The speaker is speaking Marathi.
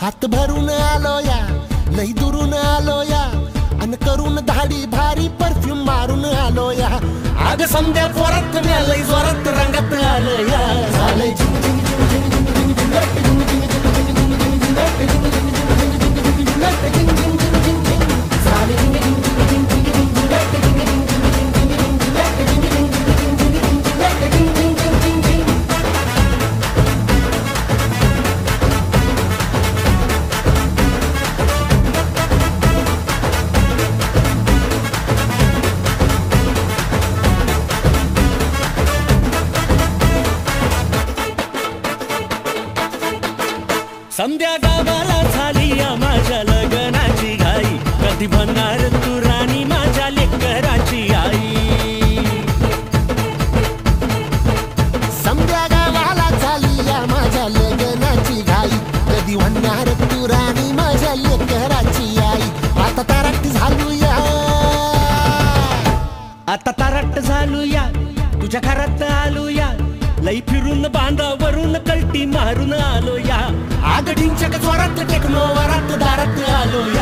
हात भरून आलो या, लई दुरून आलो या, अन करून धाडी भारी परफ्यूम मारून आलो या. आग समद्या पोरात म्या लई जोरात रंगात आलो या. झालंय झिंग झिंग झिंग झिंग झिंग झिंग झिंग लट झिंग झिंग झिंग झिंग झिंग झिंग लट झिंग झिंग झिंग झिंग झिंग झिंग लट झिंग झिंग झिंग झिंग झिंग झालंय झिंग झिंग झिंग झिंग झिंग झिंग लट झिंग झिंग झिंग झिंग झिंग झिंग लट झिंग झिंग झिंग झिंग झिंग झिंग लट झिंग झिंग झिंग झिंग झिंग. समद्या गावाला झाली या माझ्या लग्नाची घाई, कधी म्हणणार तू राणी माझ्या लेकराची आई. समद्या गावाला झाली या माझ्या लग्नाची घाई, कधी म्हणणार तू राणी माझ्या लेकराची आई. आता तारट झालू या, आता तारट झालो या, तुझ्या घरात आलो या, लई फिरून बांधावरून कल्टी मारून आलो या. आग ढिंचक जोरात टेक्नो वरात दारात आलो या.